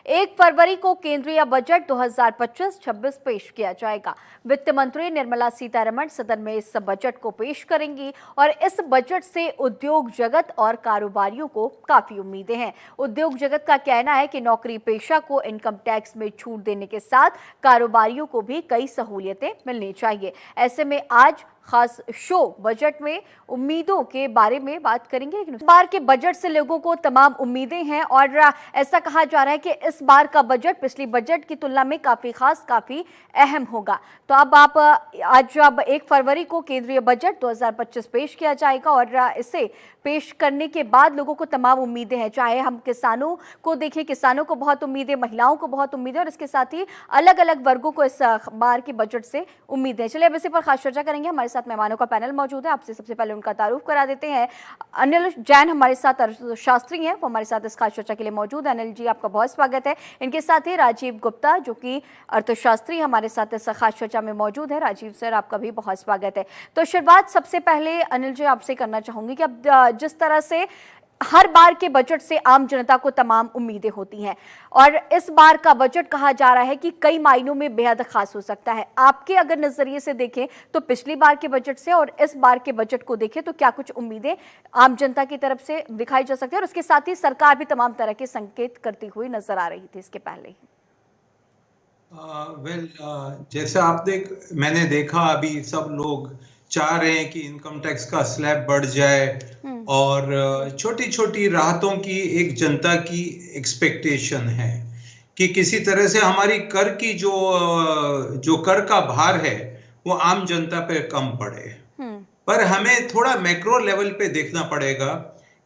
1 फरवरी को केंद्रीय बजट 2025-26 पेश किया जाएगा। वित्त मंत्री निर्मला सीतारमण सदन में इस बजट को पेश करेंगी और इस बजट से उद्योग जगत और कारोबारियों को काफी उम्मीदें हैं। उद्योग जगत का कहना है कि नौकरी पेशा को इनकम टैक्स में छूट देने के साथ कारोबारियों को भी कई सहूलियतें मिलनी चाहिए। ऐसे में आज खास शो बजट में उम्मीदों के बारे में बात करेंगे। लेकिन इस बार के बजट से लोगों को तमाम उम्मीदें हैं और ऐसा कहा जा रहा है कि इस बार का बजट पिछली बजट की तुलना में काफी खास, काफी अहम होगा। तो अब आप आज 1 फरवरी को केंद्रीय बजट 2025 पेश किया जाएगा और इसे पेश करने के बाद लोगों को तमाम उम्मीदें हैं। चाहे हम किसानों को देखें, किसानों को बहुत उम्मीदें, महिलाओं को बहुत उम्मीदें और इसके साथ ही अलग अलग वर्गों को इस बार के बजट से उम्मीदें। चलिए अब इसी पर खास चर्चा करेंगे। हमारे साथ मेहमानों का पैनल मौजूद है। आपसे सबसे पहले उनका तारुफ करा देते हैं। अनिल जैन हमारे साथ अर्थशास्त्री हैं, वो हमारे साथ इस खास चर्चा के लिए मौजूद है। अनिल जी, आपका बहुत स्वागत है। इनके साथ ही राजीव गुप्ता जो कि अर्थशास्त्री हमारे साथ इस खास चर्चा में मौजूद है। राजीव सर, आपका भी बहुत स्वागत है। तो शुरुआत सबसे पहले अनिल जी आपसे करना चाहूंगी कि अब जिस तरह से हर बार के बजट से आम जनता को तमाम उम्मीदें होती हैं और इस बार का बजट कहा जा रहा है कि कई मायनों में बेहद खास हो सकता है। आपके अगर नजरिए से देखें तो पिछली बार के बजट से और इस बार के बजट को देखें तो क्या कुछ उम्मीदें आम जनता की तरफ से दिखाई जा सकती है और उसके साथ ही सरकार भी तमाम तरह के संकेत करती हुई नजर आ रही थी इसके पहले ही? जैसे मैंने देखा अभी सब लोग चाह रहे हैं कि इनकम टैक्स का स्लैब बढ़ जाए और छोटी छोटी राहतों की एक जनता की एक्सपेक्टेशन है कि किसी तरह से हमारी कर की जो कर का भार है वो आम जनता पे कम पड़े। पर हमें थोड़ा मैक्रो लेवल पे देखना पड़ेगा।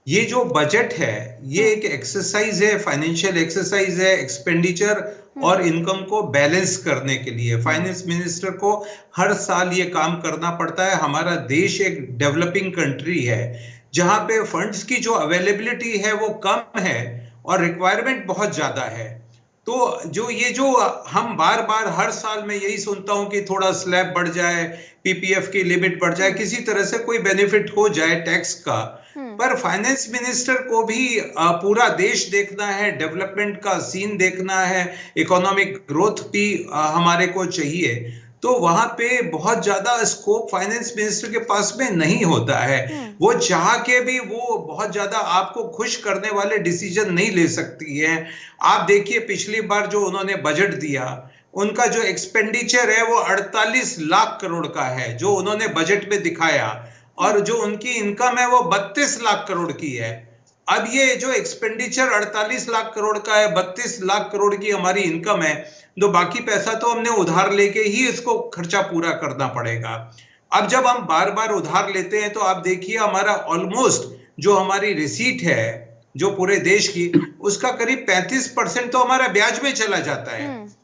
ये जो बजट है ये एक एक्सरसाइज है, फाइनेंशियल एक्सरसाइज है, एक्सपेंडिचर और इनकम को बैलेंस करने के लिए। फाइनेंस मिनिस्टर को हर साल ये काम करना पड़ता है। हमारा देश एक डेवलपिंग कंट्री है जहां पे फंड्स की जो अवेलेबिलिटी है वो कम है और रिक्वायरमेंट बहुत ज्यादा है। तो जो हम बार बार हर साल में यही सुनता हूं कि थोड़ा स्लैब बढ़ जाए, पीपीएफ की लिमिट बढ़ जाए, किसी तरह से कोई बेनिफिट हो जाए टैक्स का। पर फाइनेंस मिनिस्टर को भी पूरा देश देखना है, डेवलपमेंट का सीन देखना है, इकोनॉमिक ग्रोथ भी हमारे को चाहिए। तो वहां पे बहुत ज्यादा स्कोप फाइनेंस मिनिस्टर के पास में नहीं होता है। वो चाह के भी वो बहुत ज्यादा आपको खुश करने वाले डिसीजन नहीं ले सकती है। आप देखिए पिछली बार जो उन्होंने बजट दिया, उनका जो एक्सपेंडिचर है वो 48 लाख करोड़ का है जो उन्होंने बजट में दिखाया, और जो उनकी इनकम है वो 32 लाख करोड़ की है। अब ये जो एक्सपेंडिचर 48 लाख करोड़ का है, 32 लाख करोड़ की हमारी इनकम है, तो बाकी पैसा तो हमने उधार लेके ही इसको खर्चा पूरा करना पड़ेगा। अब जब हम बार बार उधार लेते हैं तो आप देखिए हमारा ऑलमोस्ट जो हमारी रिसीट है जो पूरे देश की, उसका करीब 35% तो हमारा ब्याज में चला जाता है।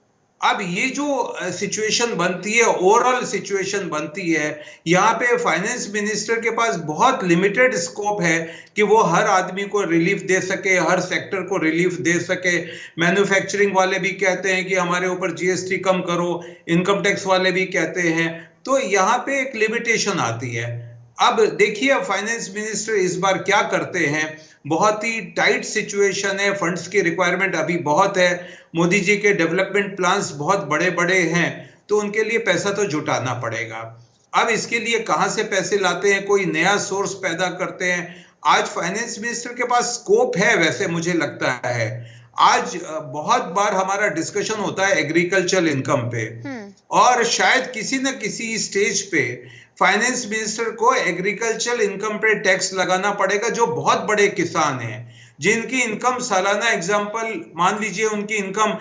अब ये जो सिचुएशन बनती है, ओवरऑल सिचुएशन बनती है, यहाँ पे फाइनेंस मिनिस्टर के पास बहुत लिमिटेड स्कोप है कि वो हर आदमी को रिलीफ दे सके, हर सेक्टर को रिलीफ दे सके। मैन्युफैक्चरिंग वाले भी कहते हैं कि हमारे ऊपर जीएसटी कम करो, इनकम टैक्स वाले भी कहते हैं, तो यहाँ पे एक लिमिटेशन आती है। अब देखिए फाइनेंस मिनिस्टर इस बार क्या करते हैं। बहुत ही टाइट सिचुएशन है, फंड्स की रिक्वायरमेंट अभी बहुत है, मोदी जी के डेवलपमेंट प्लान्स बहुत बड़े बड़े हैं, तो उनके लिए पैसा तो जुटाना पड़ेगा। अब इसके लिए कहां से पैसे लाते हैं, कोई नया सोर्स पैदा करते हैं। आज फाइनेंस मिनिस्टर के पास स्कोप है, वैसे मुझे लगता है। आज बहुत बार हमारा डिस्कशन होता है एग्रीकल्चर इनकम पे, और शायद किसी न किसी स्टेज पे फाइनेंस मिनिस्टर को एग्रीकल्चर इनकम पे टैक्स लगाना पड़ेगा। जो बहुत बड़े किसान हैं जिनकी इनकम सालाना एग्जांपल मान लीजिए उनकी इनकम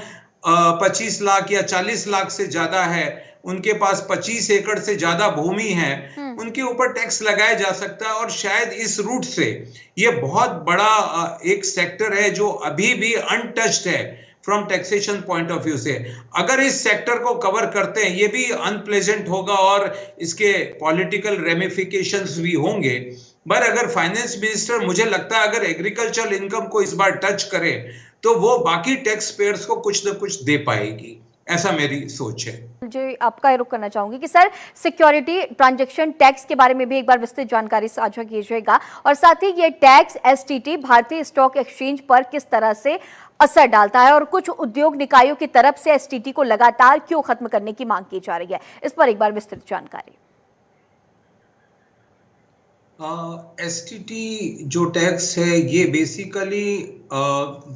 25 लाख या 40 लाख से ज्यादा है, उनके पास 25 एकड़ से ज्यादा भूमि है, उनके ऊपर टैक्स लगाया जा सकता है। और शायद इस रूट से ये बहुत बड़ा एक सेक्टर है जो अभी भी अनटच्ड है from taxation point of view से। अगर इस सेक्टर को कवर करते हैं, ये भी अनप्लेजेंट होगा और इसके पॉलिटिकल रेमिफिकेशंस भी होंगे। पर अगर फाइनेंस मिनिस्टर, मुझे लगता है अगर एग्रीकल्चर इनकम को इस बार टच करे तो वो बाकी टैक्स पेयर्स को कुछ न कुछ दे पाएगी, ऐसा मेरी सोच है। जी, आपका रुख करना चाहूंगी कि सर सिक्योरिटी ट्रांजैक्शन टैक्स के बारे में भी एक बार विस्तृत जानकारी साझा कीजिएगा और साथ ही ये टैक्स एसटीटी भारतीय स्टॉक एक्सचेंज पर किस तरह से असर डालता है और कुछ उद्योग निकायों की तरफ से एसटीटी को लगातार क्यों खत्म करने की मांग की जा रही है, इस पर एक बार विस्तृत जानकारी। एसटीटी जो टैक्स है ये बेसिकली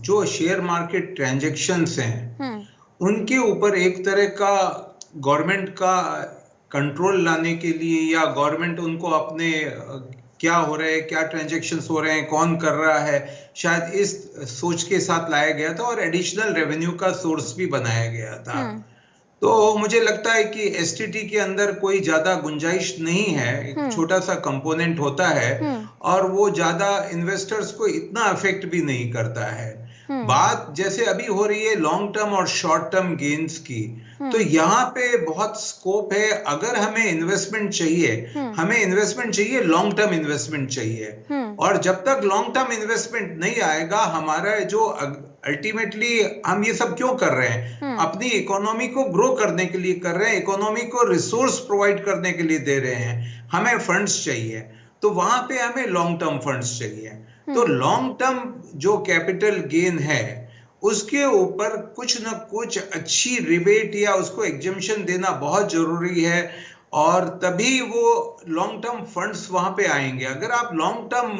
जो शेयर मार्केट ट्रांजैक्शंस हैं उनके ऊपर एक तरह का गवर्नमेंट का कंट्रोल लाने के लिए, या गवर्नमेंट उनको अपने क्या हो रहा है, क्या ट्रांजैक्शंस हो रहे हैं, कौन कर रहा है, शायद इस सोच के साथ लाया गया था और एडिशनल रेवेन्यू का सोर्स भी बनाया गया था। तो मुझे लगता है कि एसटीटी के अंदर कोई ज्यादा गुंजाइश नहीं है, एक छोटा सा कंपोनेंट होता है और वो ज्यादा इन्वेस्टर्स को इतना अफेक्ट भी नहीं करता है। बात जैसे अभी हो रही है लॉन्ग टर्म और शॉर्ट टर्म गेन्स की, तो यहाँ पे बहुत स्कोप है। अगर हमें इन्वेस्टमेंट चाहिए, हमें इन्वेस्टमेंट चाहिए, लॉन्ग टर्म इन्वेस्टमेंट चाहिए। और जब तक लॉन्ग टर्म इन्वेस्टमेंट नहीं आएगा, हमारा जो अल्टीमेटली हम ये सब क्यों कर रहे हैं, अपनी इकोनॉमी को ग्रो करने के लिए कर रहे हैं, इकोनॉमी को रिसोर्स प्रोवाइड करने के लिए दे रहे हैं, हमें फंड्स चाहिए, तो वहां पे हमें लॉन्ग टर्म फंड्स चाहिए। तो लॉन्ग टर्म जो कैपिटल गेन है उसके ऊपर कुछ ना कुछ अच्छी रिबेट या उसको एग्जेम्पशन देना बहुत जरूरी है, और तभी वो लॉन्ग टर्म फंड्स वहां पे आएंगे। अगर आप लॉन्ग टर्म,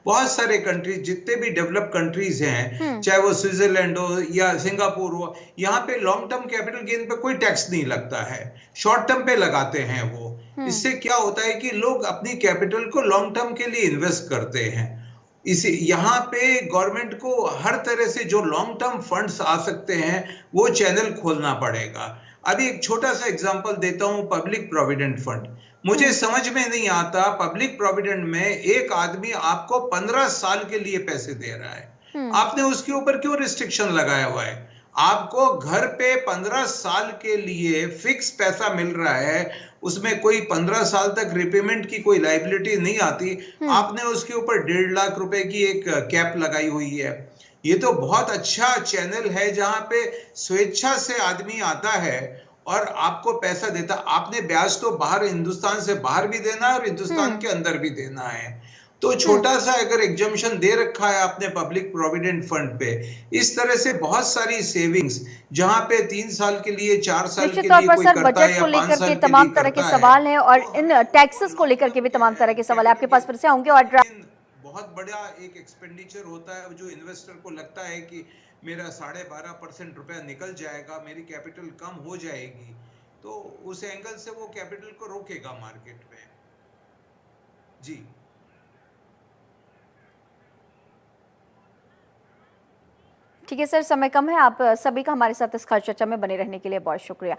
बहुत सारे कंट्रीज, जितने भी डेवलप कंट्रीज हैं, चाहे वो स्विट्जरलैंड हो या सिंगापुर हो, यहाँ पे लॉन्ग टर्म कैपिटल गेन पे कोई टैक्स नहीं लगता है, शॉर्ट टर्म पे लगाते हैं वो। इससे क्या होता है कि लोग अपनी कैपिटल को लॉन्ग टर्म के लिए इन्वेस्ट करते हैं। इसे यहाँ पे गवर्नमेंट को हर तरह से जो लॉन्ग टर्म फंड्स आ सकते हैं वो चैनल खोलना पड़ेगा। अभी एक छोटा सा एग्जांपल देता हूं, पब्लिक प्रोविडेंट फंड। मुझे समझ में नहीं आता, पब्लिक प्रोविडेंट में एक आदमी आपको 15 साल के लिए पैसे दे रहा है, आपने उसके ऊपर क्यों रिस्ट्रिक्शन लगाया हुआ है? आपको घर पे 15 साल के लिए फिक्स पैसा मिल रहा है, उसमें कोई 15 साल तक रिपेमेंट की कोई लाइबिलिटी नहीं आती, आपने उसके ऊपर 1.5 लाख रुपए की एक कैप लगाई हुई है। ये तो बहुत अच्छा चैनल है जहां पे स्वेच्छा से आदमी आता है और आपको पैसा देता। आपने ब्याज तो बाहर, हिंदुस्तान से बाहर भी देना है और हिंदुस्तान के अंदर भी देना है। तो छोटा सा अगर एग्जम्पशन दे रखा है आपने पब्लिक प्रोविडेंट फंड पे, इस तरह से बहुत सारी सेविंग्स जहां पे 3 साल के लिए, 4 साल के निश्चित तौर लिए पर कोई सर, करता है बजट या को 5 लेकर साल के के तमाम लिए तरह के करता है, सवाल हैं और तो इन टैक्सेस को लेकर के भी तमाम तरह के सवाल है, आपके पास फिर से होंगे। और बहुत बड़ा एक एक्सपेंडिचर होता है जो इन्वेस्टर को लगता है कि मेरा 12.5% रुपया निकल जाएगा, मेरी कैपिटल कम हो जाएगी, तो उस एंगल से वो कैपिटल को रोकेगा मार्केट में। जी ठीक है सर, समय कम है, आप सभी का हमारे साथ इस खास चर्चा में बने रहने के लिए बहुत शुक्रिया।